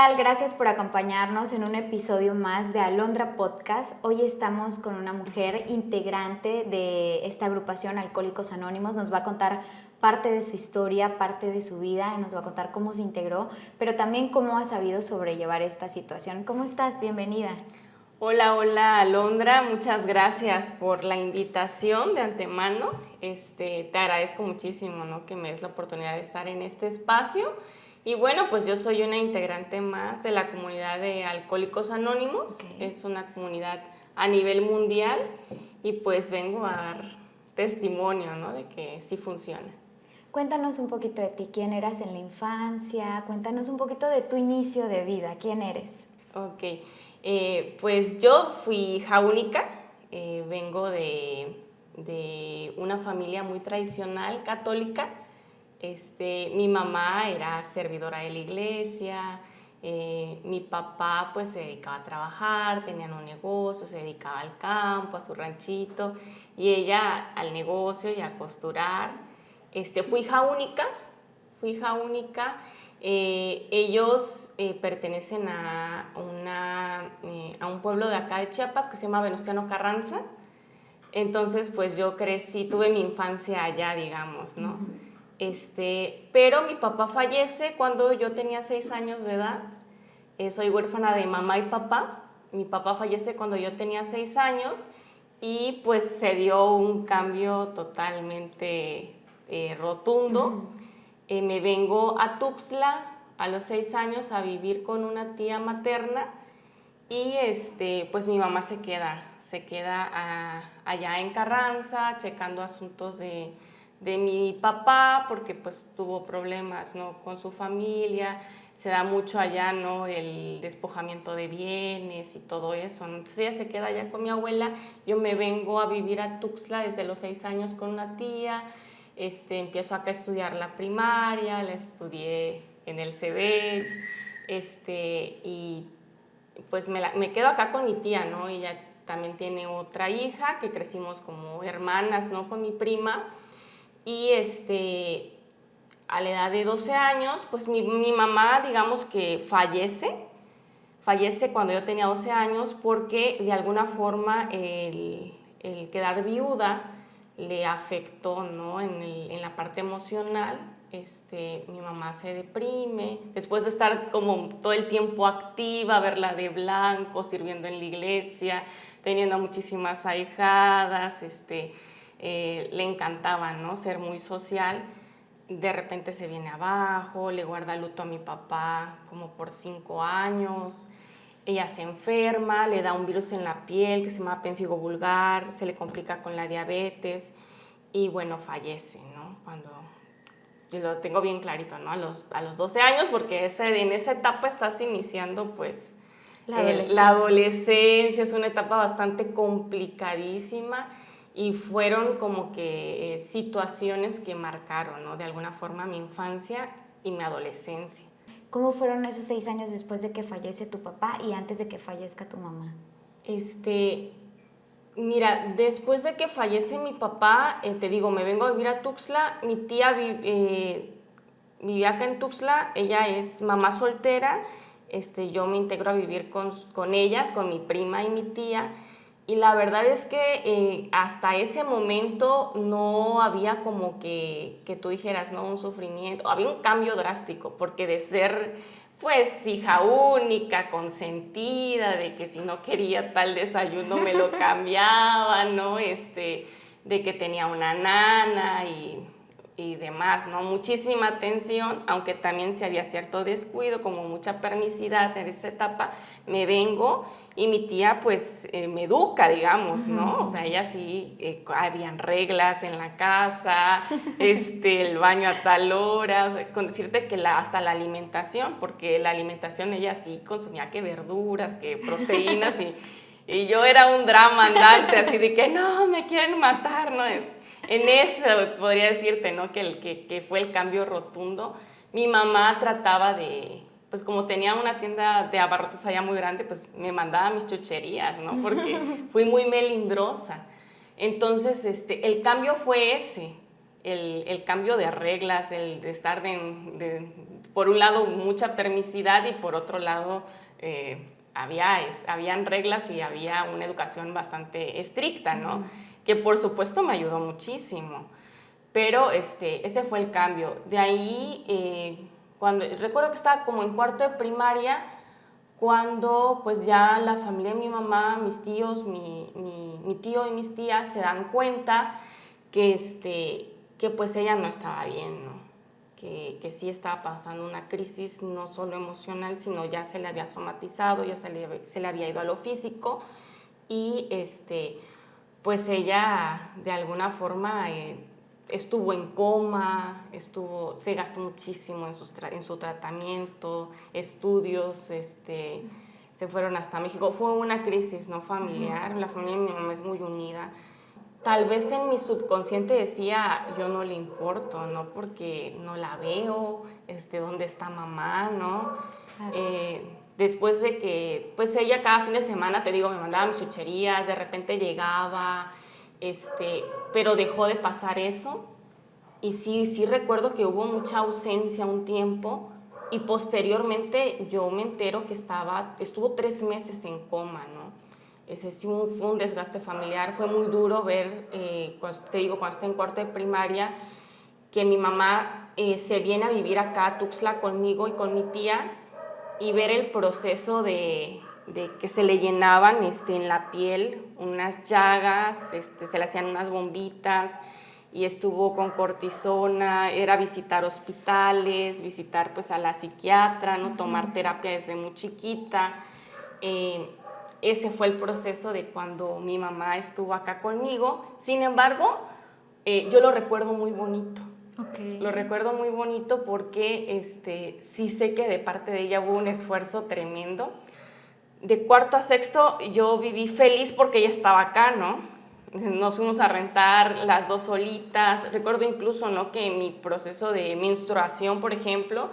tal? Gracias por acompañarnos en un episodio más de Alondra Podcast. Hoy estamos con una mujer integrante de esta agrupación Alcohólicos Anónimos. Nos va a contar parte de su historia, parte de su vida, y nos va a contar cómo se integró, pero también cómo ha sabido sobrellevar esta situación. ¿Cómo estás? Bienvenida. Hola Alondra, muchas gracias por la invitación de antemano. Te agradezco muchísimo, ¿no?, que me des la oportunidad de estar en este espacio. Y bueno, pues yo soy una integrante más de la comunidad de Alcohólicos Anónimos. Okay. Es una comunidad a nivel mundial y pues vengo a dar testimonio, ¿no?, de que sí funciona. Cuéntanos un poquito de ti, quién eras en la infancia, cuéntanos un poquito de tu inicio de vida, quién eres. Ok, pues yo fui hija única, vengo de una familia muy tradicional católica. Mi mamá era servidora de la iglesia, mi papá pues se dedicaba a trabajar, tenían un negocio, se dedicaba al campo, a su ranchito, y ella al negocio y a costurar. Fui hija única. Ellos pertenecen a un pueblo de acá de Chiapas que se llama Venustiano Carranza. Entonces pues yo tuve mi infancia allá, digamos, ¿no? Pero mi papá fallece cuando yo tenía 6 años de edad. Soy huérfana de mamá y papá. Mi papá fallece cuando yo tenía 6 años y pues se dio un cambio totalmente rotundo. Me vengo a Tuxtla a los 6 años a vivir con una tía materna y pues mi mamá se queda allá en Carranza checando asuntos de mi papá, porque pues tuvo problemas, ¿no?, con su familia. Se da mucho allá, ¿no?, el despojamiento de bienes y todo eso, ¿no? Entonces ella se queda allá con mi abuela. Yo me vengo a vivir a Tuxtla desde los 6 años con una tía. Empiezo acá a estudiar la primaria, la estudié en el CEBECH, y pues me quedo acá con mi tía, ¿no? Ella también tiene otra hija que crecimos como hermanas, ¿no?, con mi prima. Y a la edad de 12 años, pues mi mamá, digamos que fallece cuando yo tenía 12 años, porque de alguna forma el quedar viuda le afectó, ¿no?, en la parte emocional. Mi mamá se deprime, después de estar como todo el tiempo activa, verla de blanco, sirviendo en la iglesia, teniendo muchísimas ahijadas, le encantaba, ¿no?, ser muy social. De repente se viene abajo, le guarda luto a mi papá como por 5 años. Ella se enferma, le da un virus en la piel que se llama pemfigo vulgar, se le complica con la diabetes y bueno, fallece, ¿no? Cuando yo lo tengo bien clarito, ¿no? A los 12 años, porque en esa etapa estás iniciando pues la adolescencia. Es una etapa bastante complicadísima y fueron como que situaciones que marcaron, ¿no?, de alguna forma mi infancia y mi adolescencia. ¿Cómo fueron esos 6 años después de que fallece tu papá y antes de que fallezca tu mamá? Mira, después de que fallece mi papá, te digo, me vengo a vivir a Tuxtla. Mi tía vivía acá en Tuxtla, ella es mamá soltera. Yo me integro a vivir con ellas, con mi prima y mi tía. Y la verdad es que hasta ese momento no había como que tú dijeras, ¿no?, un sufrimiento. Había un cambio drástico, porque de ser pues hija única, consentida, de que si no quería tal desayuno me lo cambiaba, ¿no? De que tenía una nana y demás, ¿no? Muchísima atención, aunque también se había cierto descuido, como mucha permisidad en esa etapa. Me vengo y mi tía pues me educa, digamos, ¿no? O sea, ella sí, habían reglas en la casa, el baño a tal hora, o sea, con decirte que hasta la alimentación, porque la alimentación ella sí consumía que verduras, que proteínas, y yo era un drama andante, así de que no, me quieren matar, ¿no? En eso podría decirte, ¿no?, que fue el cambio rotundo. Mi mamá trataba de, pues como tenía una tienda de abarrotes allá muy grande, pues me mandaba mis chucherías, ¿no?, porque fui muy melindrosa. Entonces, el cambio fue ese. el cambio de reglas, el de estar por un lado mucha permisividad y por otro lado habían reglas y había una educación bastante estricta, ¿no? Que por supuesto me ayudó muchísimo. Pero ese fue el cambio. De ahí, recuerdo que estaba como en cuarto de primaria, cuando pues ya la familia de mi mamá, mis tíos, mi tío y mis tías se dan cuenta que pues ella no estaba bien, ¿no? Que sí estaba pasando una crisis no solo emocional, sino ya se le había somatizado, ya se le había ido a lo físico y pues ella de alguna forma estuvo en coma, se gastó muchísimo en su tratamiento, estudios, se fueron hasta México. Fue una crisis no familiar, la familia de mi mamá es muy unida. Tal vez en mi subconsciente decía, yo no le importo, ¿no? Porque no la veo, ¿dónde está mamá, no? Claro. Después de que, pues ella cada fin de semana, te digo, me mandaba mis chucherías, de repente llegaba, pero dejó de pasar eso. Y sí recuerdo que hubo mucha ausencia un tiempo y posteriormente yo me entero que estuvo 3 meses en coma, ¿no? Ese sí fue un desgaste familiar, fue muy duro ver, cuando estoy en cuarto de primaria, que mi mamá se viene a vivir acá a Tuxtla conmigo y con mi tía y ver el proceso de que se le llenaban en la piel unas llagas, se le hacían unas bombitas y estuvo con cortisona, era visitar hospitales, visitar pues a la psiquiatra, ¿no? Tomar terapia desde muy chiquita. Ese fue el proceso de cuando mi mamá estuvo acá conmigo. Sin embargo, yo lo recuerdo muy bonito. Okay. Lo recuerdo muy bonito porque sí sé que de parte de ella hubo un esfuerzo tremendo. De cuarto a sexto yo viví feliz porque ella estaba acá, ¿no? Nos fuimos a rentar las dos solitas. Recuerdo incluso, ¿no?, que mi proceso de menstruación, por ejemplo,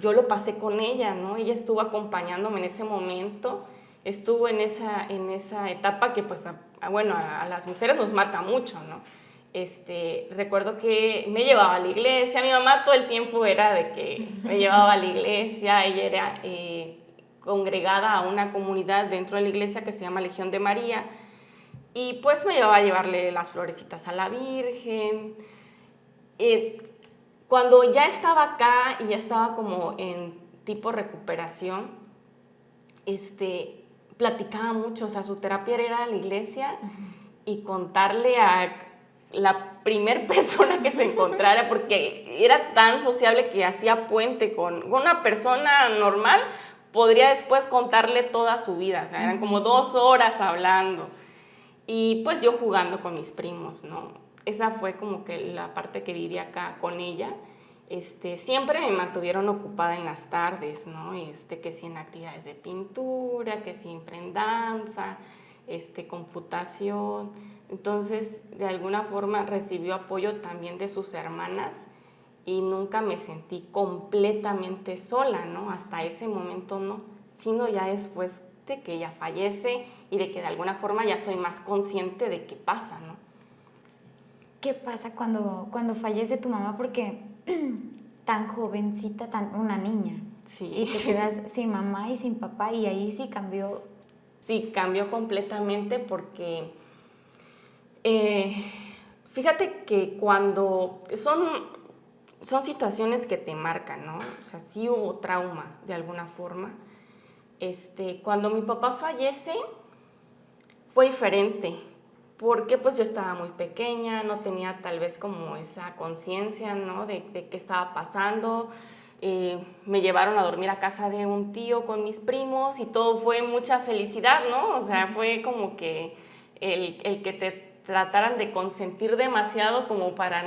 yo lo pasé con ella, ¿no? Ella estuvo acompañándome en ese momento. Estuvo en esa etapa que pues a las mujeres nos marca mucho, ¿no? Recuerdo que me llevaba a la iglesia, mi mamá todo el tiempo era de que me llevaba a la iglesia, ella era congregada a una comunidad dentro de la iglesia que se llama Legión de María y pues me llevaba a llevarle las florecitas a la Virgen. Cuando ya estaba acá y ya estaba como en tipo recuperación, platicaba mucho, o sea, su terapia era la iglesia y contarle a la primer persona que se encontrara, porque era tan sociable que hacía puente con una persona normal, podría después contarle toda su vida, o sea, eran como 2 horas hablando y pues yo jugando con mis primos, ¿no? Esa fue como que la parte que viví acá con ella. Siempre me mantuvieron ocupada en las tardes, ¿no? Que sí en actividades de pintura, que siempre en danza, computación. Entonces, de alguna forma recibió apoyo también de sus hermanas y nunca me sentí completamente sola, ¿no? Hasta ese momento no, sino ya después de que ella fallece y de que de alguna forma ya soy más consciente de qué pasa, ¿no? ¿Qué pasa cuando fallece tu mamá? Porque tan jovencita, una niña. Sí. Y te quedas sin mamá y sin papá y ahí sí cambió. Sí, cambió completamente porque fíjate que cuando son situaciones que te marcan, ¿no? O sea, sí hubo trauma de alguna forma. Cuando mi papá fallece fue diferente. Porque pues yo estaba muy pequeña, no tenía tal vez como esa conciencia, ¿no?, de qué estaba pasando. Me llevaron a dormir a casa de un tío con mis primos y todo fue mucha felicidad, ¿no? O sea, fue como que el que te trataran de consentir demasiado como para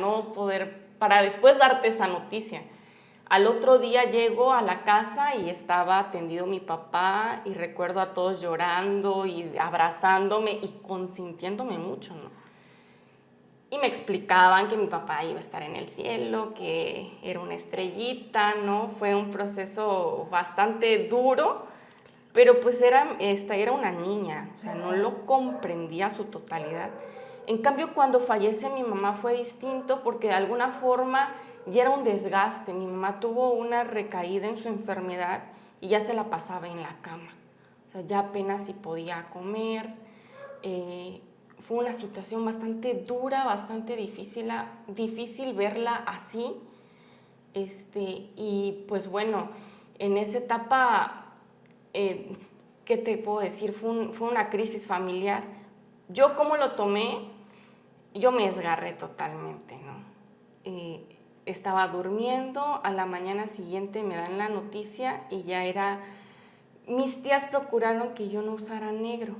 para después darte esa noticia. Al otro día llego a la casa y estaba atendido mi papá y recuerdo a todos llorando y abrazándome y consintiéndome mucho, ¿no? Y me explicaban que mi papá iba a estar en el cielo, que era una estrellita, ¿no? Fue un proceso bastante duro, pero pues era una niña, o sea, no lo comprendía a su totalidad. En cambio, cuando fallece mi mamá fue distinto porque de alguna forma ya era un desgaste. Mi mamá tuvo una recaída en su enfermedad y ya se la pasaba en la cama. O sea, ya apenas si podía comer. Fue una situación bastante dura, bastante difícil verla así. Y pues bueno, en esa etapa, ¿qué te puedo decir? Fue una crisis familiar. Yo, ¿cómo lo tomé? Yo me desgarré totalmente, ¿no? Estaba durmiendo, a la mañana siguiente me dan la noticia y ya era... Mis tías procuraron que yo no usara negro,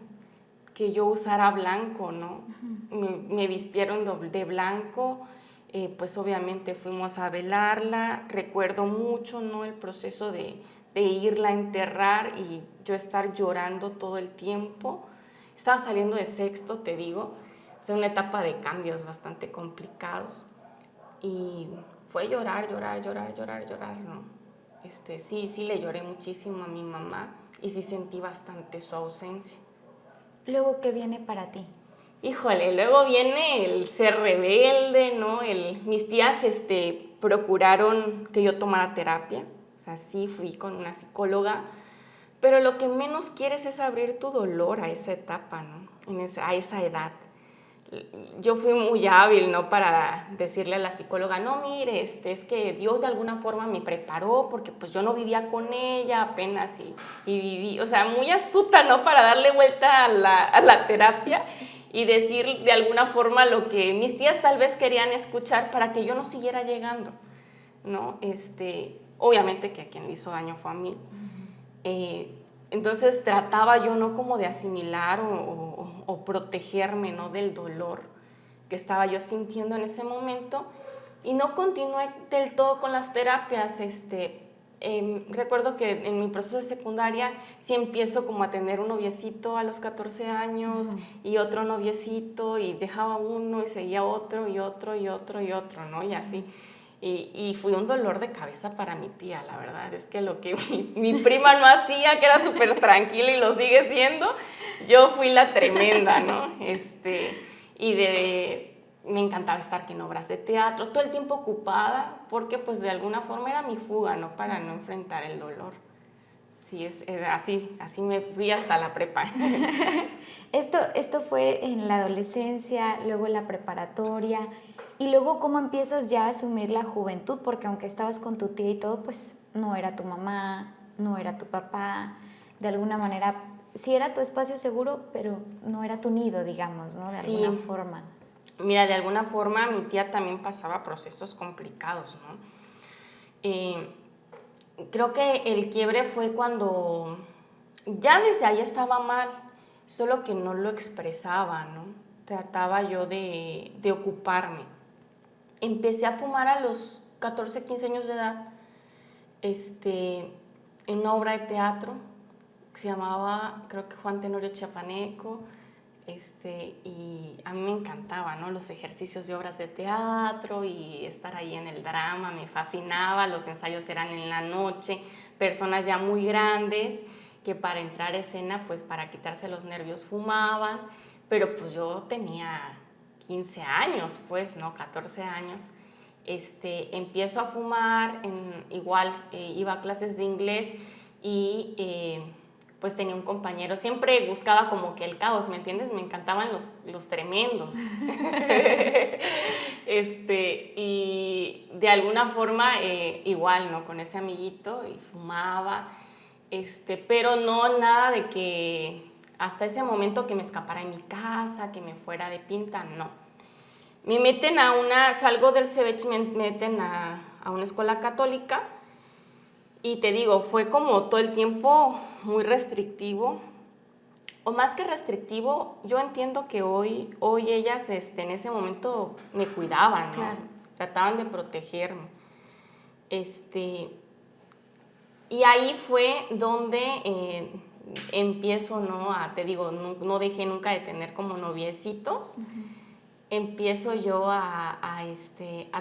que yo usara blanco, ¿no? Me vistieron de blanco, pues obviamente fuimos a velarla. Recuerdo mucho, ¿no?, el proceso de irla a enterrar y yo estar llorando todo el tiempo. Estaba saliendo de sexto, te digo, o sea, una etapa de cambios bastante complicados. Y fue llorar, ¿no? Sí le lloré muchísimo a mi mamá y sí sentí bastante su ausencia. Luego, ¿qué viene para ti? Híjole, luego viene el ser rebelde, ¿no? Mis tías procuraron que yo tomara terapia, o sea, sí fui con una psicóloga, pero lo que menos quieres es abrir tu dolor a esa etapa, ¿no? A esa edad. Yo fui muy hábil, ¿no?, para decirle a la psicóloga, no, mire, es que Dios de alguna forma me preparó porque pues yo no vivía con ella apenas y viví, o sea, muy astuta, ¿no?, para darle vuelta a la terapia y decir de alguna forma lo que mis tías tal vez querían escuchar para que yo no siguiera llegando, ¿no? Obviamente que a quien le hizo daño fue a mí. Entonces trataba yo, ¿no?, como de asimilar o protegerme, ¿no?, del dolor que estaba yo sintiendo en ese momento y no continué del todo con las terapias. Recuerdo que en mi proceso de secundaria sí empiezo como a tener un noviecito a los 14 años y otro noviecito y dejaba uno y seguía otro y otro y otro y otro, ¿no? Y así. Y fue un dolor de cabeza para mi tía, la verdad. Es que lo que mi prima no hacía, que era súper tranquila y lo sigue siendo, yo fui la tremenda, ¿no? Me encantaba estar en obras de teatro, todo el tiempo ocupada, porque pues de alguna forma era mi fuga, ¿no?, para no enfrentar el dolor. Sí, así me fui hasta la prepa. Esto fue en la adolescencia, luego en la preparatoria, y luego cómo empiezas ya a asumir la juventud, porque aunque estabas con tu tía y todo, pues no era tu mamá, no era tu papá, de alguna manera sí era tu espacio seguro, pero no era tu nido, digamos, ¿no? De alguna forma. Mira, de alguna forma mi tía también pasaba procesos complicados, ¿no? Creo que el quiebre fue cuando ya desde ahí estaba mal, solo que no lo expresaba, ¿no? Trataba yo de ocuparme. Empecé a fumar a los 14, 15 años de edad, en una obra de teatro que se llamaba, creo que Juan Tenorio Chiapaneco, y a mí me encantaba, ¿no?, los ejercicios de obras de teatro y estar ahí en el drama, me fascinaba. Los ensayos eran en la noche, personas ya muy grandes que para entrar a escena, pues para quitarse los nervios fumaban, pero pues yo tenía 15 años, pues, ¿no?, 14 años. Empiezo a fumar, igual iba a clases de inglés y pues tenía un compañero, siempre buscaba como que el caos, ¿me entiendes? Me encantaban los tremendos. Y de alguna forma igual, ¿no?, con ese amiguito y fumaba, pero no nada de que hasta ese momento que me escapara de mi casa, que me fuera de pinta, no. Me meten salgo del CEBECH, me meten a una escuela católica y te digo, fue como todo el tiempo muy restrictivo, o más que restrictivo, yo entiendo que hoy ellas en ese momento me cuidaban, ¿no? Claro. Trataban de protegerme. Y ahí fue donde empiezo, ¿no?, te digo, no dejé nunca de tener como noviecitos. Empiezo yo a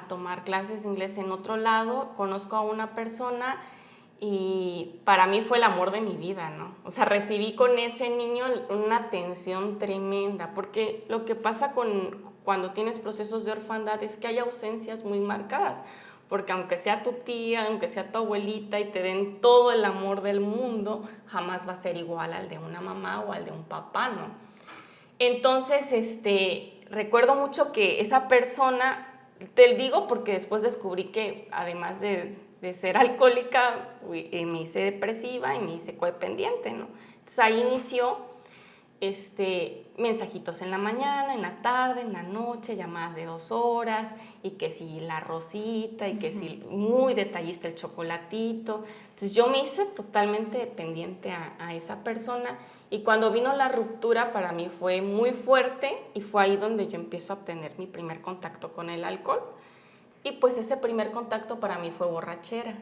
tomar clases de inglés en otro lado, conozco a una persona y para mí fue el amor de mi vida, ¿no? O sea, recibí con ese niño una atención tremenda, porque lo que pasa cuando tienes procesos de orfandad es que hay ausencias muy marcadas, porque aunque sea tu tía, aunque sea tu abuelita y te den todo el amor del mundo, jamás va a ser igual al de una mamá o al de un papá, ¿no? Entonces, recuerdo mucho que esa persona, te digo porque después descubrí que además de ser alcohólica, me hice depresiva y me hice codependiente, ¿no? Entonces ahí inició mensajitos en la mañana, en la tarde, en la noche, llamadas de 2 horas, y que si la rosita, y que si muy detallista el chocolatito. Entonces yo me hice totalmente dependiente a esa persona, y cuando vino la ruptura para mí fue muy fuerte, y fue ahí donde yo empiezo a obtener mi primer contacto con el alcohol. Y pues ese primer contacto para mí fue borrachera,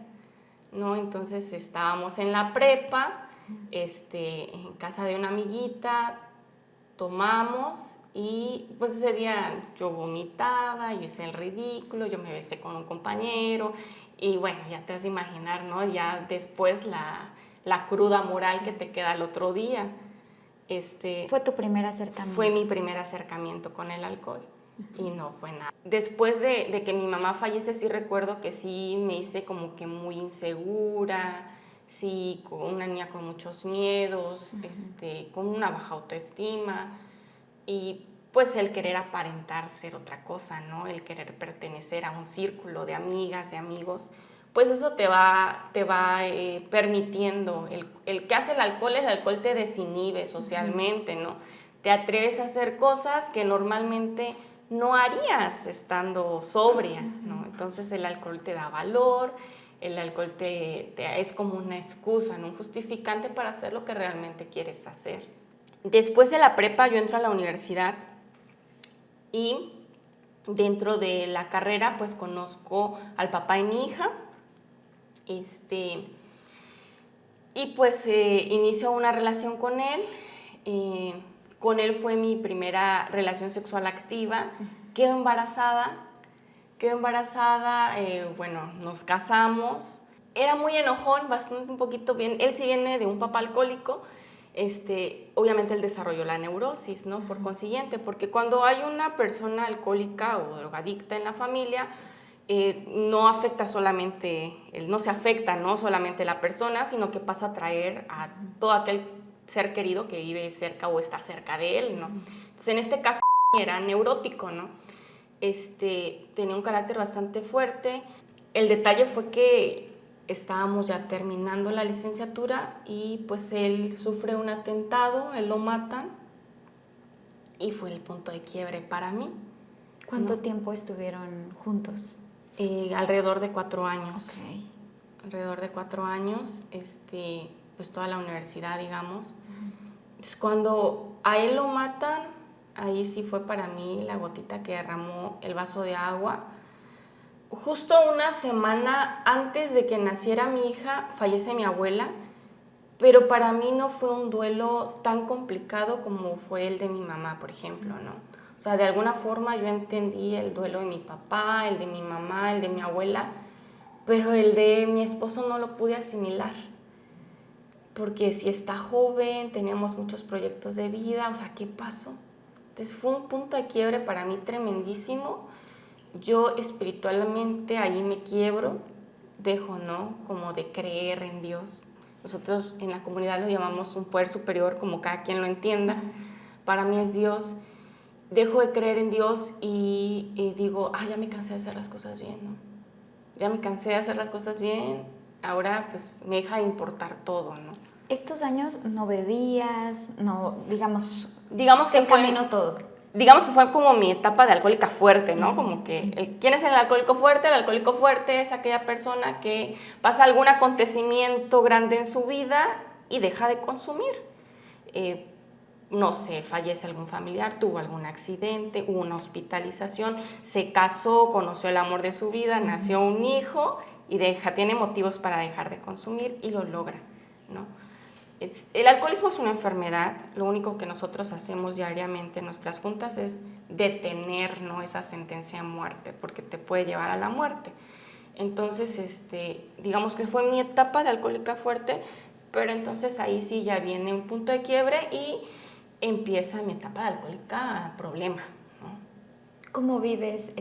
¿no? Entonces estábamos en la prepa, en casa de una amiguita, tomamos y pues ese día yo vomitada, yo hice el ridículo, yo me besé con un compañero y bueno, ya te has de imaginar, ¿no? Ya después la cruda moral que te queda el otro día. ¿Fue tu primer acercamiento? Fue mi primer acercamiento con el alcohol. Y no fue nada. Después de que mi mamá fallece, sí recuerdo que sí me hice como que muy insegura, sí, con una niña con muchos miedos, con una baja autoestima, y pues el querer aparentar ser otra cosa, ¿no? El querer pertenecer a un círculo de amigas, de amigos, pues eso te va permitiendo. El que hace el alcohol te desinhibe socialmente, ¿no? Te atreves a hacer cosas que normalmente no harías estando sobria, ¿no? Entonces el alcohol te da valor, el alcohol es como una excusa, ¿no? Un justificante para hacer lo que realmente quieres hacer. Después de la prepa yo entro a la universidad y dentro de la carrera pues conozco al papá de mi hija, y pues inicio una relación con él. Con él fue mi primera relación sexual activa. Quedo embarazada, bueno, nos casamos. Era muy enojón, un poquito bien. Él sí viene de un papá alcohólico, obviamente él desarrolló la neurosis, ¿no? Por consiguiente, porque cuando hay una persona alcohólica o drogadicta en la familia, no afecta solamente, no se afecta, no solamente la persona, sino que pasa a traer a todo aquel ser querido que vive cerca o está cerca de él, ¿no? Entonces, en este caso era neurótico, ¿no? Tenía un carácter bastante fuerte. El detalle fue que estábamos ya terminando la licenciatura y pues él sufre un atentado, él lo matan y fue el punto de quiebre para mí. ¿Cuánto tiempo estuvieron juntos? Alrededor de 4 años. Okay. Alrededor de 4 años, pues toda la universidad, digamos. Entonces, cuando a él lo matan, ahí sí fue para mí la gotita que derramó el vaso de agua. Justo una semana antes de que naciera mi hija, fallece mi abuela, pero para mí no fue un duelo tan complicado como fue el de mi mamá, por ejemplo, ¿no? O sea, de alguna forma yo entendí el duelo de mi papá, el de mi mamá, el de mi abuela, pero el de mi esposo no lo pude asimilar. Porque si está joven, teníamos muchos proyectos de vida, o sea, ¿qué pasó? Entonces fue un punto de quiebre para mí tremendísimo. Yo espiritualmente ahí me quiebro, dejo, ¿no? Como de creer en Dios. Nosotros en la comunidad lo llamamos un poder superior, como cada quien lo entienda. Para mí es Dios. Dejo de creer en Dios y digo, ya me cansé de hacer las cosas bien, ¿no? Ya me cansé de hacer las cosas bien, ahora pues me deja de importar todo, ¿no? ¿Estos años no bebías? No, digamos que encaminó todo. Digamos que fue como mi etapa de alcohólica fuerte, ¿no? Como que, ¿quién es el alcohólico fuerte? El alcohólico fuerte es aquella persona que pasa algún acontecimiento grande en su vida y deja de consumir. No sé, fallece algún familiar, tuvo algún accidente, hubo una hospitalización, se casó, conoció el amor de su vida, nació un hijo y tiene motivos para dejar de consumir y lo logra, ¿no? El alcoholismo es una enfermedad. Lo único que nosotros hacemos diariamente en nuestras juntas es detener, ¿no?, esa sentencia de muerte, porque te puede llevar a la muerte. Entonces, digamos que fue mi etapa de alcohólica fuerte, pero entonces ahí sí ya viene un punto de quiebre y empieza mi etapa de alcohólica problema, ¿no? ¿Cómo vives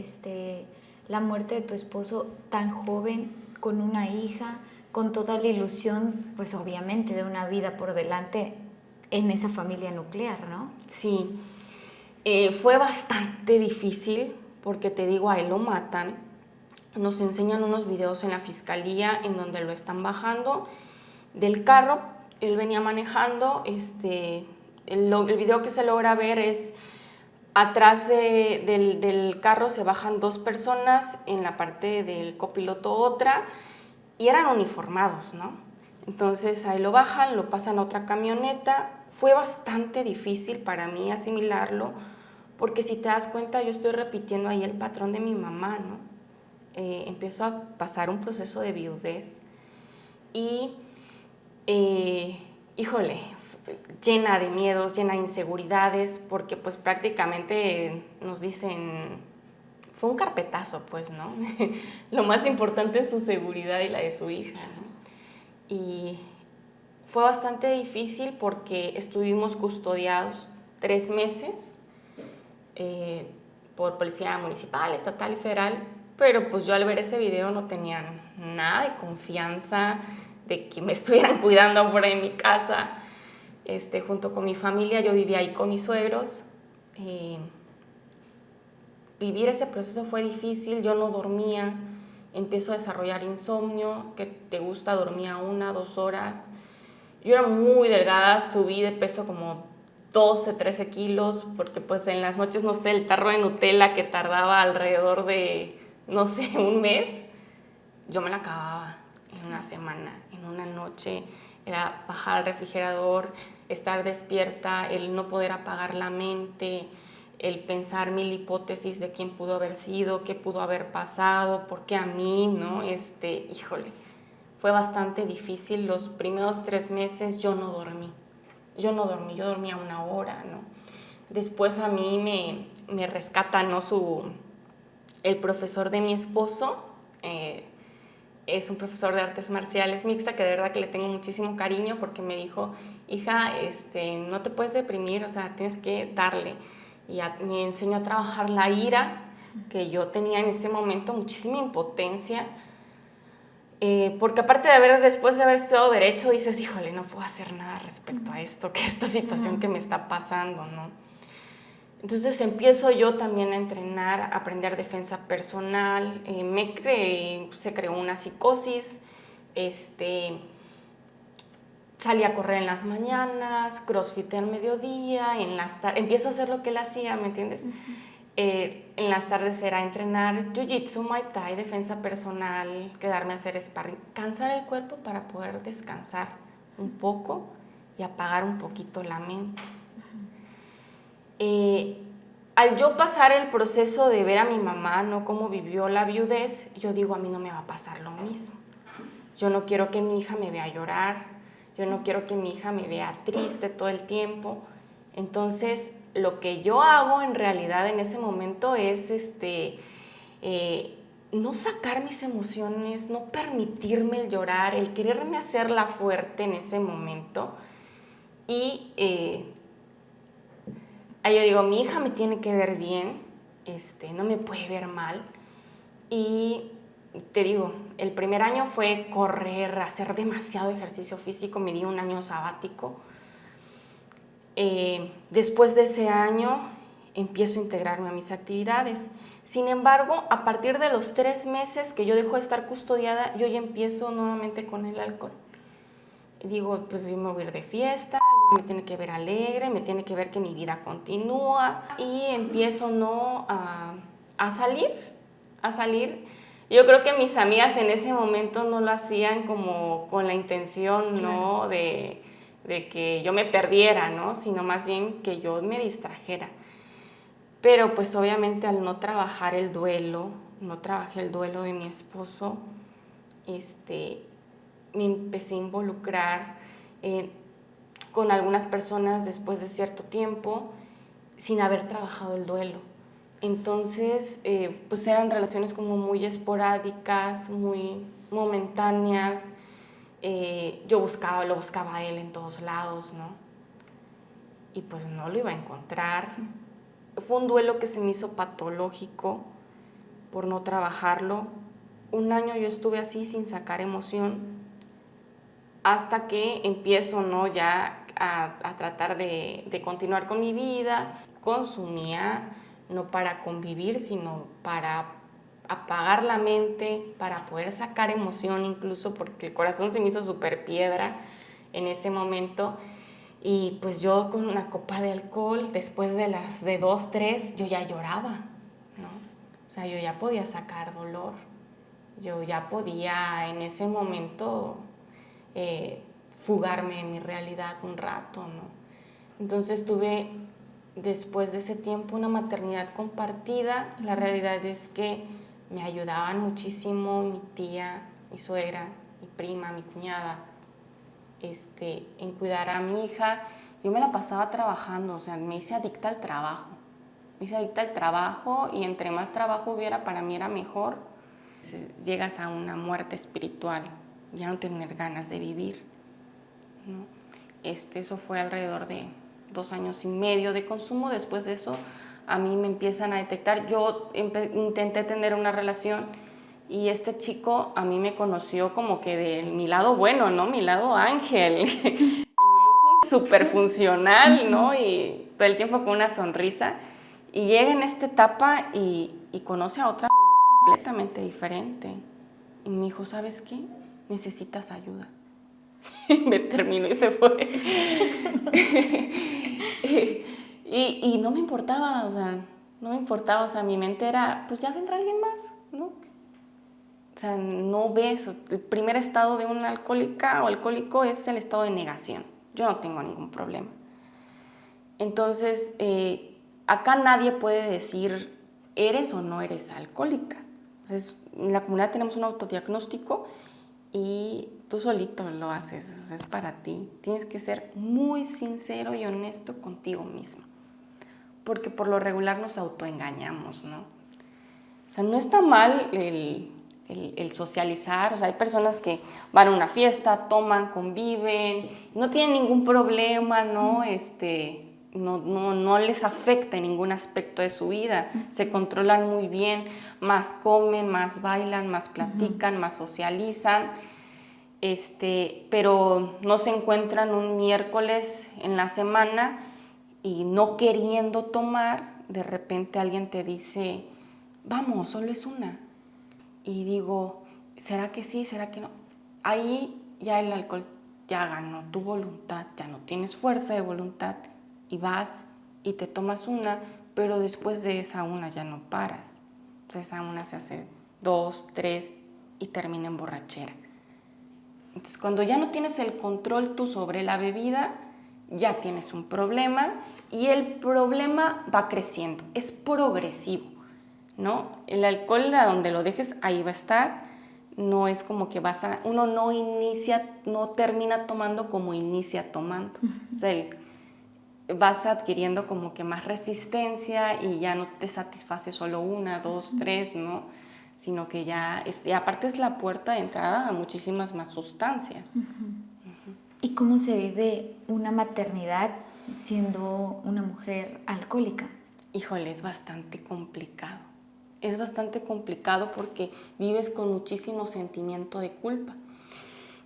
la muerte de tu esposo tan joven, con una hija, con toda la ilusión, pues obviamente, de una vida por delante en esa familia nuclear, ¿no? Sí, fue bastante difícil porque te digo, a él lo matan. Nos enseñan unos videos en la fiscalía en donde lo están bajando del carro. Él venía manejando. El video que se logra ver es atrás del carro se bajan 2 personas, en la parte del copiloto otra, y eran uniformados, ¿no? Entonces ahí lo bajan, lo pasan a otra camioneta. Fue bastante difícil para mí asimilarlo, porque si te das cuenta, yo estoy repitiendo ahí el patrón de mi mamá, ¿no? Empiezo a pasar un proceso de viudez y, híjole, llena de miedos, llena de inseguridades, porque pues prácticamente nos dicen, fue un carpetazo, pues, ¿no? Lo más importante es su seguridad y la de su hija, ¿no? Y fue bastante difícil porque estuvimos custodiados 3 meses por policía municipal, estatal y federal, pero pues yo al ver ese video no tenía nada de confianza de que me estuvieran cuidando afuera de mi casa. Junto con mi familia, yo vivía ahí con mis suegros. Vivir ese proceso fue difícil, yo no dormía, empiezo a desarrollar insomnio, que te gusta, dormía 1, 2 horas. Yo era muy delgada, subí de peso como 12, 13 kilos, porque pues en las noches, no sé, el tarro de Nutella que tardaba alrededor de, no sé, un mes, yo me la acababa en una semana, en una noche. Era bajar al refrigerador, estar despierta, el no poder apagar la mente, el pensar 1000 hipótesis de quién pudo haber sido, qué pudo haber pasado, por qué a mí, ¿no? Híjole, fue bastante difícil. Los primeros 3 meses yo no dormí, yo dormía 1 hora, ¿no? Después a mí me rescata, ¿no? El profesor de mi esposo, es un profesor de artes marciales mixta, que de verdad que le tengo muchísimo cariño, porque me dijo, hija, no te puedes deprimir, o sea, tienes que darle. Y me enseñó a trabajar la ira, que yo tenía en ese momento, muchísima impotencia, porque aparte después de haber estudiado Derecho, dices, híjole, no puedo hacer nada respecto a esto, que esta situación que me está pasando, ¿no? Entonces empiezo yo también a entrenar, a aprender defensa personal. Se creó una psicosis. Salí a correr en las mañanas, crossfit al mediodía, empiezo a hacer lo que él hacía, ¿me entiendes? En las tardes era entrenar jiu-jitsu, muay thai, defensa personal, quedarme a hacer sparring, cansar el cuerpo para poder descansar un poco y apagar un poquito la mente. Al yo pasar el proceso de ver a mi mamá, ¿no? Cómo vivió la viudez, yo digo, a mí no me va a pasar lo mismo. Yo no quiero que mi hija me vea llorar, yo no quiero que mi hija me vea triste todo el tiempo. Entonces, lo que yo hago en realidad en ese momento es no sacar mis emociones, no permitirme el llorar, el quererme hacerla fuerte en ese momento. Y ahí yo digo, mi hija me tiene que ver bien, no me puede ver mal. Y te digo, el primer año fue correr, hacer demasiado ejercicio físico, me di un año sabático. Después de ese año empiezo a integrarme a mis actividades. Sin embargo, a partir de los 3 meses que yo dejo de estar custodiada, yo ya empiezo nuevamente con el alcohol. Digo, pues yo me voy a ir de fiesta, me tiene que ver alegre, me tiene que ver que mi vida continúa, y empiezo, ¿no? a salir. Yo creo que mis amigas en ese momento no lo hacían como con la intención, ¿no? de que yo me perdiera, ¿no? Sino más bien que yo me distrajera. Pero pues obviamente al no trabajar el duelo, no trabajé el duelo de mi esposo, me empecé a involucrar con algunas personas después de cierto tiempo sin haber trabajado el duelo. Entonces, pues eran relaciones como muy esporádicas, muy momentáneas. Lo buscaba a él en todos lados, ¿no? Y pues no lo iba a encontrar. Fue un duelo que se me hizo patológico por no trabajarlo. 1 año yo estuve así sin sacar emoción hasta que empiezo, ¿no? Ya a tratar de continuar con mi vida. Consumía no para convivir, sino para apagar la mente, para poder sacar emoción incluso, porque el corazón se me hizo súper piedra en ese momento. Y pues yo con una copa de alcohol, después de las de 2, 3, yo ya lloraba, ¿no? O sea, yo ya podía sacar dolor, yo ya podía en ese momento fugarme en mi realidad un rato, ¿no? Entonces tuve, después de ese tiempo, una maternidad compartida. La realidad es que me ayudaban muchísimo mi tía, mi suegra, mi prima, mi cuñada, en cuidar a mi hija. Yo me la pasaba trabajando, o sea, me hice adicta al trabajo. Me hice adicta al trabajo y entre más trabajo hubiera, para mí era mejor. Llegas a una muerte espiritual, ya no tener ganas de vivir, ¿no? Eso fue alrededor de 2 años y medio de consumo. Después de eso, a mí me empiezan a detectar. Yo intenté tener una relación y este chico a mí me conoció como que de mi lado bueno, ¿no? Mi lado ángel. Súper funcional, ¿no? Y todo el tiempo con una sonrisa. Y llega en esta etapa y conoce a otra completamente diferente. Y me dijo, ¿sabes qué? Necesitas ayuda. Me terminó y se fue. y no me importaba, o sea, mi mente era, pues ya vendrá alguien más, ¿no? O sea, no ves, el primer estado de una alcohólica o alcohólico es el estado de negación. Yo no tengo ningún problema. Entonces, acá nadie puede decir, eres o no eres alcohólica. Entonces, en la comunidad tenemos un autodiagnóstico y tú solito lo haces, o sea, es para ti. Tienes que ser muy sincero y honesto contigo mismo, porque por lo regular nos autoengañamos, ¿no? O sea, no está mal el socializar, o sea, hay personas que van a una fiesta, toman, conviven, no tienen ningún problema, ¿no? No les afecta en ningún aspecto de su vida, se controlan muy bien, más comen, más bailan, más platican, más socializan, pero no se encuentran un miércoles en la semana y no queriendo tomar, de repente alguien te dice, vamos, solo es una. Y digo, ¿será que sí? ¿Será que no? Ahí ya el alcohol ya ganó tu voluntad, ya no tienes fuerza de voluntad y vas y te tomas una, pero después de esa una ya no paras. Entonces esa una se hace 2, 3 y termina en borrachera. Entonces cuando ya no tienes el control tú sobre la bebida, ya tienes un problema y el problema va creciendo, es progresivo, ¿no? El alcohol, a donde lo dejes, ahí va a estar. No es como que uno no termina tomando como inicia tomando. O sea, vas adquiriendo como que más resistencia y ya no te satisface solo 1, 2, 3, ¿no? Sino que y aparte es la puerta de entrada a muchísimas más sustancias. ¿Y cómo se vive una maternidad siendo una mujer alcohólica? Híjole, es bastante complicado. Es bastante complicado porque vives con muchísimo sentimiento de culpa.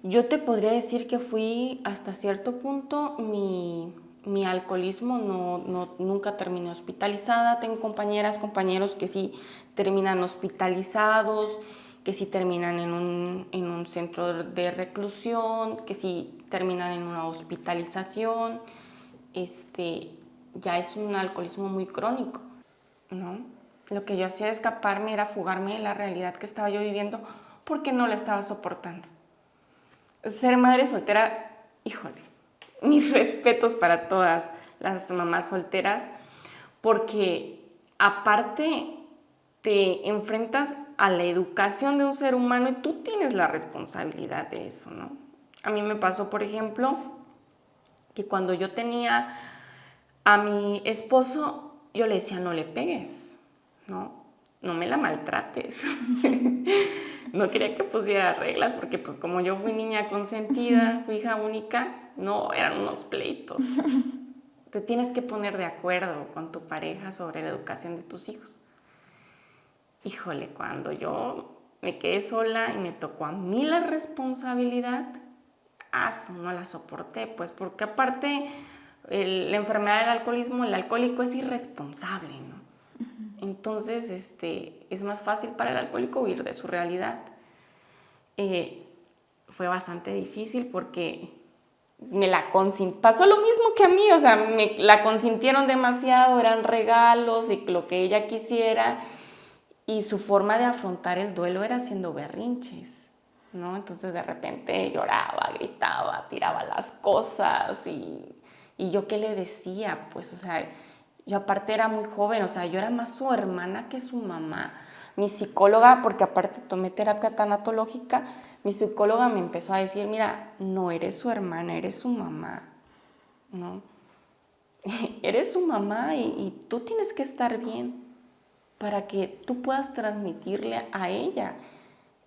Yo te podría decir que fui hasta cierto punto, mi alcoholismo nunca terminé hospitalizada. Tengo compañeros que sí terminan hospitalizados, que sí terminan en un centro de reclusión, que sí terminan en una hospitalización. Ya es un alcoholismo muy crónico, ¿no? Lo que yo hacía de escaparme era fugarme de la realidad que estaba yo viviendo porque no la estaba soportando. Ser madre soltera, híjole, mis respetos para todas las mamás solteras, porque aparte te enfrentas a la educación de un ser humano y tú tienes la responsabilidad de eso, ¿no? A mí me pasó, por ejemplo, que cuando yo tenía a mi esposo, yo le decía, no le pegues. no me la maltrates. No quería que pusiera reglas porque pues como yo fui niña consentida, fui hija única, no, eran unos pleitos. Te tienes que poner de acuerdo con tu pareja sobre la educación de tus hijos. Híjole, cuando yo me quedé sola y me tocó a mí la responsabilidad, no la soporté, pues porque aparte la enfermedad del alcoholismo, el alcohólico es irresponsable, ¿no? Entonces, es más fácil para el alcohólico huir de su realidad. Fue bastante difícil porque pasó lo mismo que a mí, o sea, me la consintieron demasiado, eran regalos y lo que ella quisiera, y su forma de afrontar el duelo era haciendo berrinches, ¿no? Entonces de repente lloraba, gritaba, tiraba las cosas y yo ¿qué le decía? Pues, o sea, yo aparte era muy joven, o sea, yo era más su hermana que su mamá. Mi psicóloga, porque aparte tomé terapia tanatológica, mi psicóloga me empezó a decir, mira, no eres su hermana, eres su mamá, ¿no? Eres su mamá y tú tienes que estar bien para que tú puedas transmitirle a ella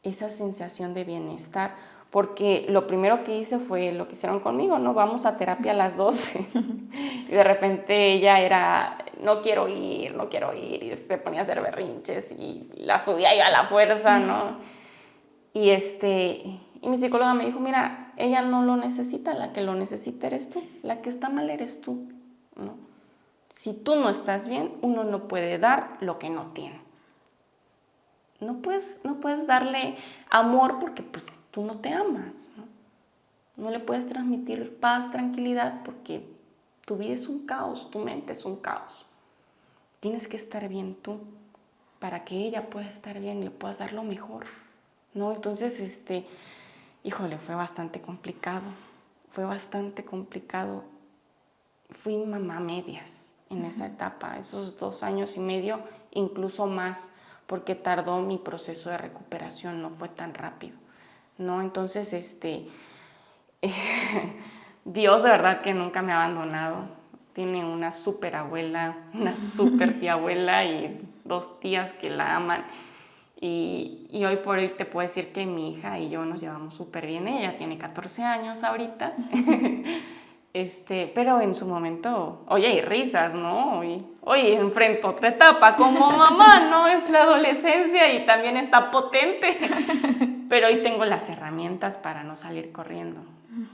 esa sensación de bienestar. Porque lo primero que hice fue lo que hicieron conmigo, ¿no? Vamos a terapia a las 12. Y de repente ella era, no quiero ir, y se ponía a hacer berrinches y la subía yo a la fuerza, ¿no? Y mi psicóloga me dijo, mira, ella no lo necesita, la que lo necesita eres tú, la que está mal eres tú, ¿no? Si tú no estás bien, uno no puede dar lo que no tiene. No puedes darle amor porque pues tú no te amas, ¿no? No le puedes transmitir paz, tranquilidad, porque tu vida es un caos, tu mente es un caos. Tienes que estar bien tú para que ella pueda estar bien y le puedas dar lo mejor, ¿no? Entonces, híjole, fue bastante complicado. Fui mamá medias en esa etapa, esos 2 años y medio, incluso más, porque tardó mi proceso de recuperación, no fue tan rápido, ¿no? Entonces, Dios de verdad que nunca me ha abandonado. Tiene una súper abuela, una súper tía abuela y 2 tías que la aman. Y hoy por hoy te puedo decir que mi hija y yo nos llevamos súper bien. Ella tiene 14 años ahorita. Pero en su momento, oye, hay risas, ¿no? Oye, enfrento otra etapa como mamá, ¿no? Es la adolescencia y también está potente. Pero hoy tengo las herramientas para no salir corriendo,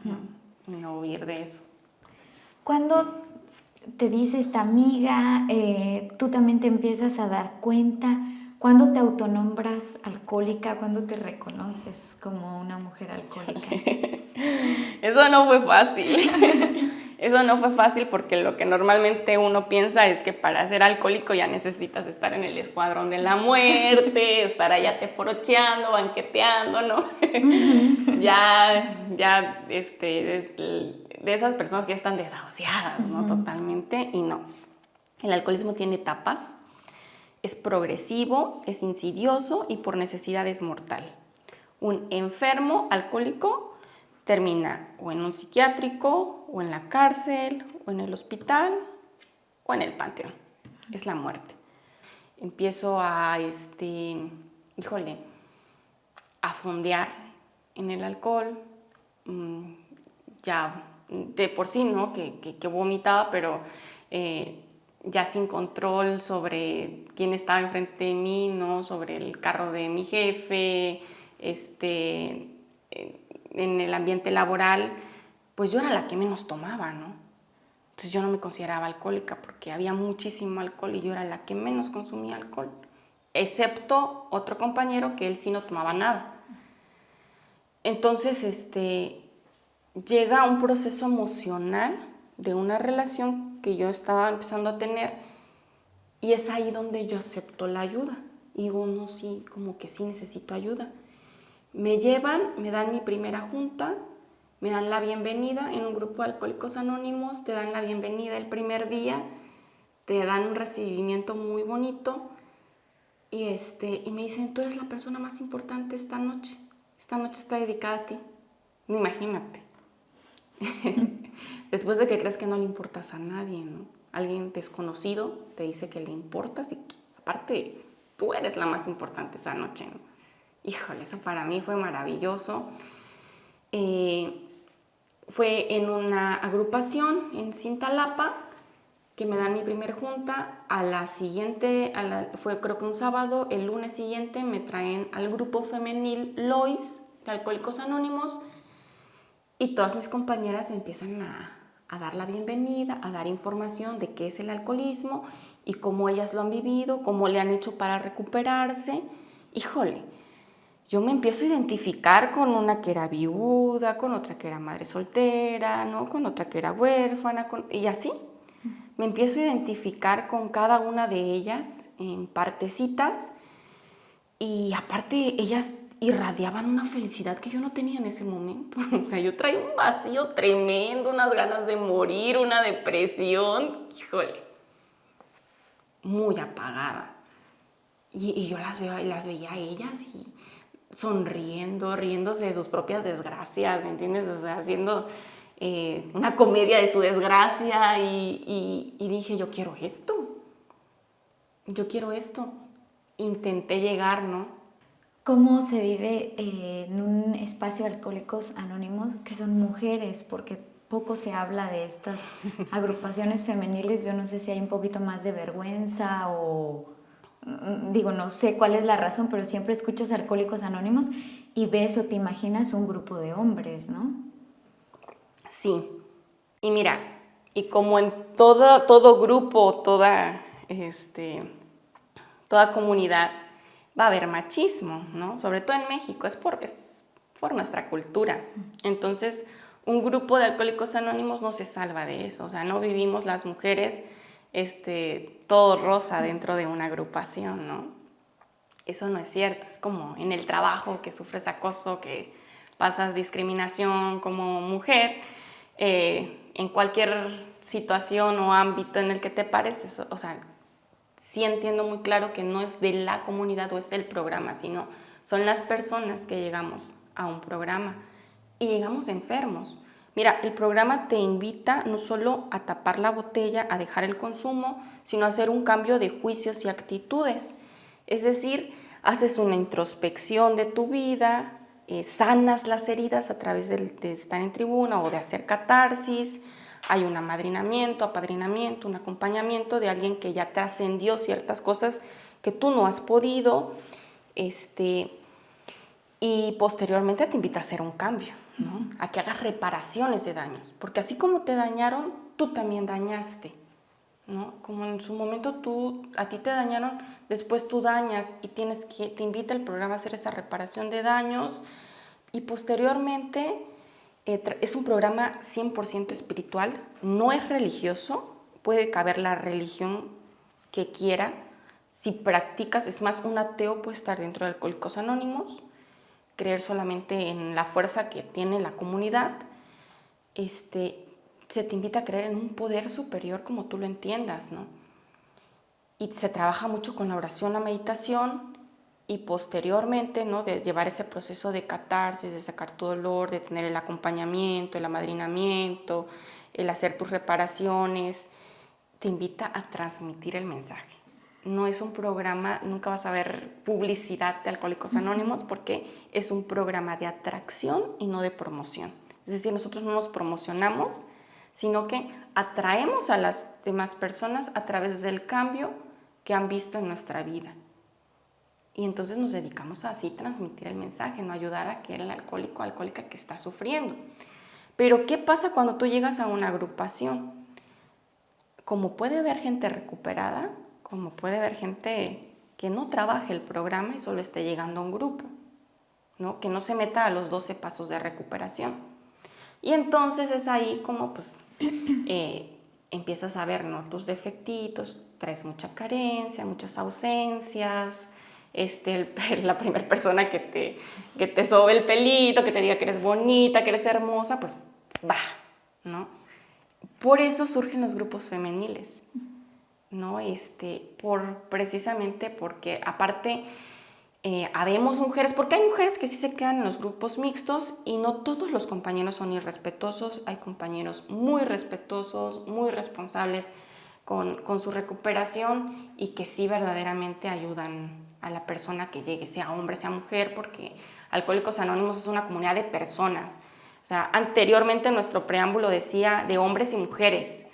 ¿no? No huir de eso. Cuando te dice esta amiga, tú también te empiezas a dar cuenta, ¿cuándo te autonombras alcohólica? ¿Cuándo te reconoces como una mujer alcohólica? Eso no fue fácil. Eso no fue fácil porque lo que normalmente uno piensa es que para ser alcohólico ya necesitas estar en el escuadrón de la muerte, estar allá teporocheando, banqueteando, ¿no? De esas personas que están desahuciadas, ¿no? Totalmente, y no. El alcoholismo tiene etapas, es progresivo, es insidioso y por necesidad es mortal. Un enfermo alcohólico termina o en un psiquiátrico, o en la cárcel, o en el hospital, o en el panteón. Es la muerte. Empiezo a fondear en el alcohol. Ya de por sí, ¿no? Que vomitaba, pero ya sin control sobre quién estaba enfrente de mí, ¿no? Sobre el carro de mi jefe, en el ambiente laboral, pues yo era la que menos tomaba, ¿no? Entonces yo no me consideraba alcohólica porque había muchísimo alcohol y yo era la que menos consumía alcohol, excepto otro compañero que él sí no tomaba nada. Entonces, llega un proceso emocional de una relación que yo estaba empezando a tener y es ahí donde yo acepto la ayuda. Y digo, no, sí, como que sí necesito ayuda. Me llevan, me dan mi primera junta, me dan la bienvenida en un grupo de Alcohólicos Anónimos, te dan la bienvenida el primer día, te dan un recibimiento muy bonito y me dicen, tú eres la persona más importante esta noche está dedicada a ti. No, imagínate. Después de que crees que no le importas a nadie, ¿no? Alguien desconocido te dice que le importas y aparte, tú eres la más importante esa noche, ¿no? Híjole, eso para mí fue maravilloso. Fue en una agrupación en Cintalapa que me dan mi primer junta. A la siguiente, fue creo que un sábado, el lunes siguiente me traen al grupo femenil Lois de Alcohólicos Anónimos y todas mis compañeras me empiezan a dar la bienvenida, a dar información de qué es el alcoholismo y cómo ellas lo han vivido, cómo le han hecho para recuperarse. Híjole, yo me empiezo a identificar con una que era viuda, con otra que era madre soltera, ¿no? Con otra que era huérfana, y así. Me empiezo a identificar con cada una de ellas en partecitas y aparte ellas irradiaban una felicidad que yo no tenía en ese momento. O sea, yo traía un vacío tremendo, unas ganas de morir, una depresión, híjole, muy apagada. Y yo las veía a ellas y riéndose de sus propias desgracias, ¿me entiendes? O sea, haciendo una comedia de su desgracia y dije, yo quiero esto. Intenté llegar, ¿no? ¿Cómo se vive en un espacio de Alcohólicos Anónimos que son mujeres? Porque poco se habla de estas agrupaciones femeniles. Yo no sé si hay un poquito más de vergüenza o... Digo, no sé cuál es la razón, pero siempre escuchas Alcohólicos Anónimos y ves o te imaginas un grupo de hombres, ¿no? Sí. Y mira, y como en todo grupo, toda comunidad, va a haber machismo, ¿no? Sobre todo en México, es por nuestra cultura. Entonces, un grupo de Alcohólicos Anónimos no se salva de eso. O sea, no vivimos las mujeres todo rosa dentro de una agrupación, ¿no? Eso no es cierto. Es como en el trabajo que sufres acoso, que pasas discriminación como mujer, en cualquier situación o ámbito en el que te pares, o sea, sí entiendo muy claro que no es de la comunidad o es el programa, sino son las personas que llegamos a un programa y llegamos enfermos. Mira, el programa te invita no solo a tapar la botella, a dejar el consumo, sino a hacer un cambio de juicios y actitudes. Es decir, haces una introspección de tu vida, sanas las heridas a través de estar en tribuna o de hacer catarsis. Hay un amadrinamiento, apadrinamiento, un acompañamiento de alguien que ya trascendió ciertas cosas que tú no has podido, y posteriormente te invita a hacer un cambio, ¿no? A que hagas reparaciones de daños, porque así como te dañaron, tú también dañaste, ¿no? Como en su momento a ti te dañaron, después tú dañas y te invita el programa a hacer esa reparación de daños y posteriormente es un programa 100% espiritual, no es religioso, puede caber la religión que quiera, si practicas, es más, un ateo puede estar dentro de Alcohólicos Anónimos, creer solamente en la fuerza que tiene la comunidad, se te invita a creer en un poder superior como tú lo entiendas, ¿no? Y se trabaja mucho con la oración, la meditación y posteriormente, ¿no? De llevar ese proceso de catarsis, de sacar tu dolor, de tener el acompañamiento, el amadrinamiento, el hacer tus reparaciones, te invita a transmitir el mensaje. No es un programa, nunca vas a ver publicidad de Alcohólicos Anónimos porque es un programa de atracción y no de promoción. Es decir, nosotros no nos promocionamos, sino que atraemos a las demás personas a través del cambio que han visto en nuestra vida. Y entonces nos dedicamos a así transmitir el mensaje, no ayudar a aquel alcohólico o alcohólica que está sufriendo. Pero ¿qué pasa cuando tú llegas a una agrupación? Como puede haber gente recuperada, como puede haber gente que no trabaje el programa y solo esté llegando a un grupo, ¿no? Que no se meta a los 12 pasos de recuperación. Y entonces es ahí como pues empiezas a ver, ¿no? Tus defectitos, traes mucha carencia, muchas ausencias, la primera persona que te sobe el pelito, que te diga que eres bonita, que eres hermosa, pues va, ¿no? Por eso surgen los grupos femeniles, ¿no? Precisamente porque aparte habemos mujeres, porque hay mujeres que sí se quedan en los grupos mixtos y no todos los compañeros son irrespetuosos, hay compañeros muy respetuosos, muy responsables, con su recuperación y que sí verdaderamente ayudan a la persona que llegue, sea hombre, sea mujer, porque Alcohólicos Anónimos es una comunidad de personas. O sea, anteriormente nuestro preámbulo decía de hombres y mujeres.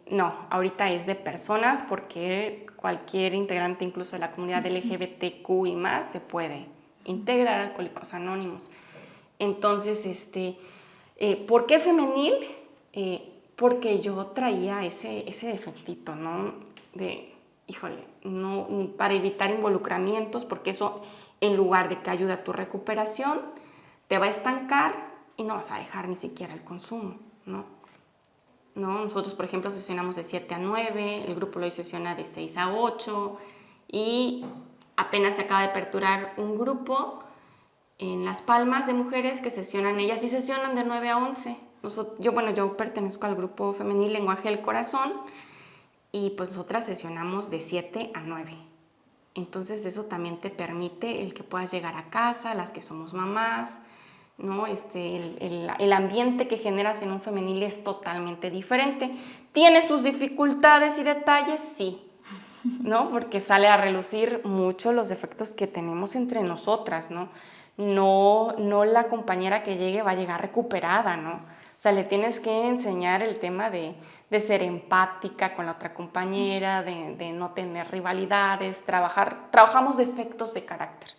No, ahorita es de personas porque cualquier integrante, incluso de la comunidad LGBTQ y más, se puede integrar a Alcohólicos Anónimos. Entonces, ¿por qué femenil? Porque yo traía ese defectito, ¿no? No, para evitar involucramientos, porque eso, en lugar de que ayude a tu recuperación, te va a estancar y no vas a dejar ni siquiera el consumo, ¿no? Nosotros, por ejemplo, sesionamos de 7 a 9, el grupo hoy sesiona de 6 a 8 y apenas se acaba de aperturar un grupo en Las Palmas de mujeres que sesionan, ellas sí sesionan de 9 a 11. Yo pertenezco al grupo femenil Lenguaje del Corazón y pues nosotras sesionamos de 7 a 9. Entonces eso también te permite el que puedas llegar a casa, las que somos mamás, ¿no? El ambiente que generas en un femenil es totalmente diferente. ¿Tiene sus dificultades y detalles? Sí, ¿no? Porque sale a relucir mucho los defectos que tenemos entre nosotras, ¿no? No la compañera que llegue va a llegar recuperada, ¿no? O sea, le tienes que enseñar el tema de ser empática con la otra compañera, de no tener rivalidades, trabajamos defectos de carácter.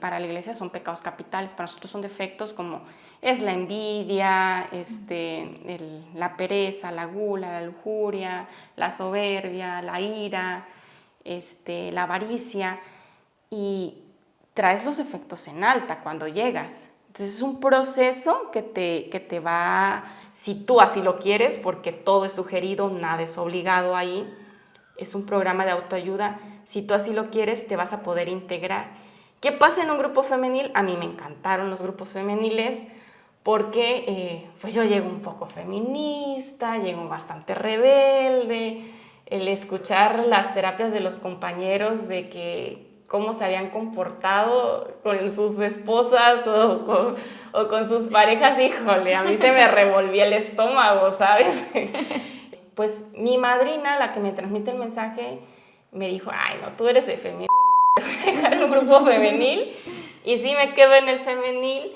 Para la iglesia son pecados capitales, para nosotros son defectos como es la envidia, la pereza, la gula, la lujuria, la soberbia, la ira, la avaricia, y traes los efectos en alta cuando llegas. Entonces es un proceso que te va, si tú así lo quieres, porque todo es sugerido, nada es obligado ahí, es un programa de autoayuda, si tú así lo quieres te vas a poder integrar. ¿Qué pasa en un grupo femenil? A mí me encantaron los grupos femeniles porque pues yo llego un poco feminista, llego bastante rebelde, el escuchar las terapias de los compañeros de que cómo se habían comportado con sus esposas o con sus parejas, híjole, a mí se me revolvía el estómago, ¿sabes? Pues mi madrina, la que me transmite el mensaje, me dijo, ay, no, tú eres de femenil, dejar en un grupo femenil, y sí me quedo en el femenil.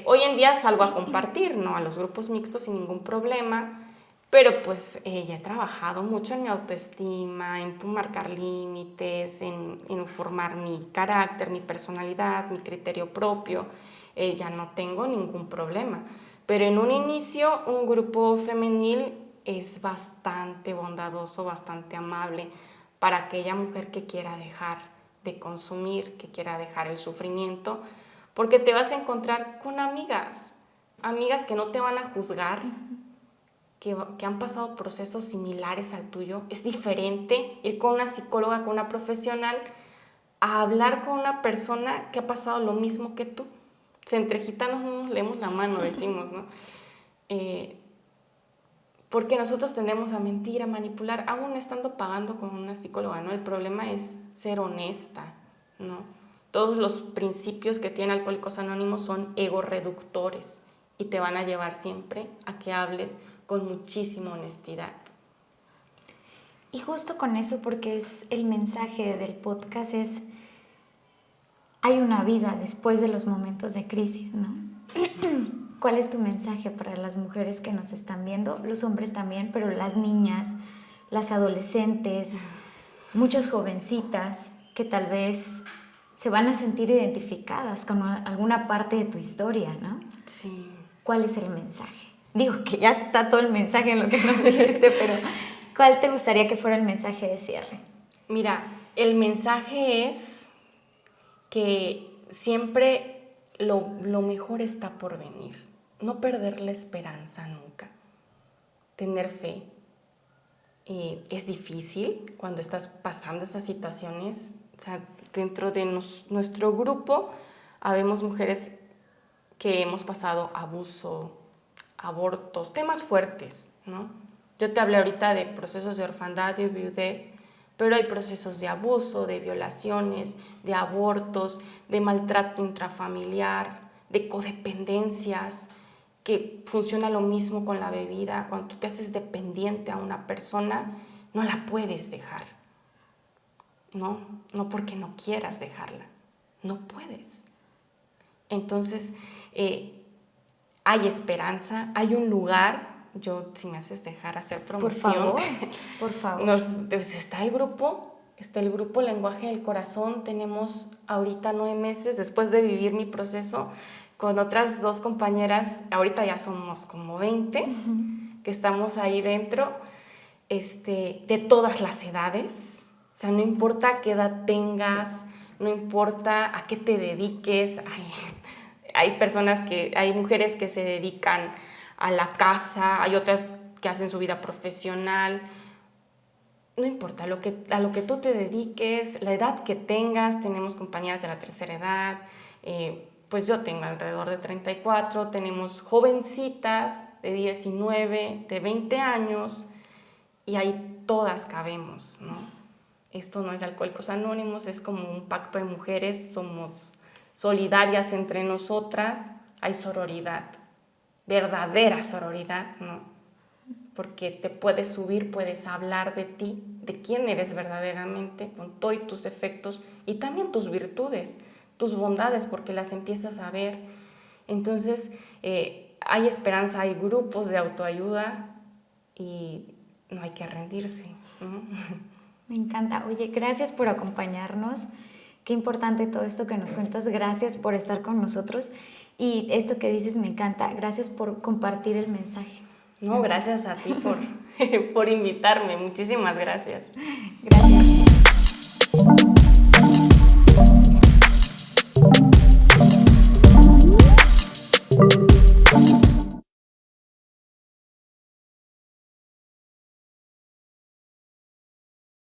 Hoy en día salgo a compartir, ¿no? A los grupos mixtos sin ningún problema, pero pues ya he trabajado mucho en mi autoestima, en marcar límites, en formar mi carácter, mi personalidad, mi criterio propio. Ya no tengo ningún problema. Pero en un inicio, un grupo femenil es bastante bondadoso, bastante amable para aquella mujer que quiera dejar de consumir, que quiera dejar el sufrimiento, porque te vas a encontrar con amigas que no te van a juzgar, que han pasado procesos similares al tuyo. Es diferente ir con una psicóloga, con una profesional, a hablar con una persona que ha pasado lo mismo que tú. Entre gitanos no nos leemos la mano, decimos, ¿no? Porque nosotros tendemos a mentir, a manipular, aún estando pagando con una psicóloga, ¿no? El problema es ser honesta, ¿no? Todos los principios que tiene Alcohólicos Anónimos son ego-reductores y te van a llevar siempre a que hables con muchísima honestidad. Y justo con eso, porque es el mensaje del podcast, hay una vida después de los momentos de crisis, ¿no? ¿Cuál es tu mensaje para las mujeres que nos están viendo? Los hombres también, pero las niñas, las adolescentes, muchas jovencitas que tal vez se van a sentir identificadas con alguna parte de tu historia, ¿no? Sí. ¿Cuál es el mensaje? Digo que ya está todo el mensaje en lo que nos dijiste, pero ¿cuál te gustaría que fuera el mensaje de cierre? Mira, el mensaje es que siempre lo mejor está por venir. No perder la esperanza nunca. Tener fe. Es difícil cuando estás pasando estas situaciones. O sea, dentro de nuestro grupo habemos mujeres que hemos pasado abuso, abortos, temas fuertes, ¿no? Yo te hablé ahorita de procesos de orfandad, de viudez, pero hay procesos de abuso, de violaciones, de abortos, de maltrato intrafamiliar, de codependencias. que funciona lo mismo con la bebida. Cuando tú te haces dependiente a una persona, no la puedes dejar. No porque no quieras dejarla, no puedes. Entonces, hay esperanza, hay un lugar. Yo, si me haces dejar hacer promoción. Por favor. Pues está el grupo Lenguaje del Corazón. Tenemos ahorita 9 meses después de vivir mi proceso con otras 2 compañeras. Ahorita ya somos como 20 que estamos ahí dentro, de todas las edades. O sea, no importa qué edad tengas, no importa a qué te dediques. Hay mujeres que se dedican a la casa, hay otras que hacen su vida profesional. No importa, a lo que tú te dediques, la edad que tengas. Tenemos compañeras de la tercera edad, pues yo tengo alrededor de 34, tenemos jovencitas de 19, de 20 años, y ahí todas cabemos, ¿no? Esto no es Alcohólicos Anónimos, es como un pacto de mujeres, somos solidarias entre nosotras, hay sororidad, verdadera sororidad, ¿no? Porque te puedes subir, puedes hablar de ti, de quién eres verdaderamente, con todos tus defectos y también tus virtudes, tus bondades, porque las empiezas a ver. Entonces, hay esperanza, hay grupos de autoayuda y no hay que rendirse, ¿no? Me encanta. Oye, gracias por acompañarnos. Qué importante todo esto que nos cuentas. Gracias por estar con nosotros. Y esto que dices me encanta. Gracias por compartir el mensaje. No, gracias a ti por invitarme. Muchísimas gracias. Gracias.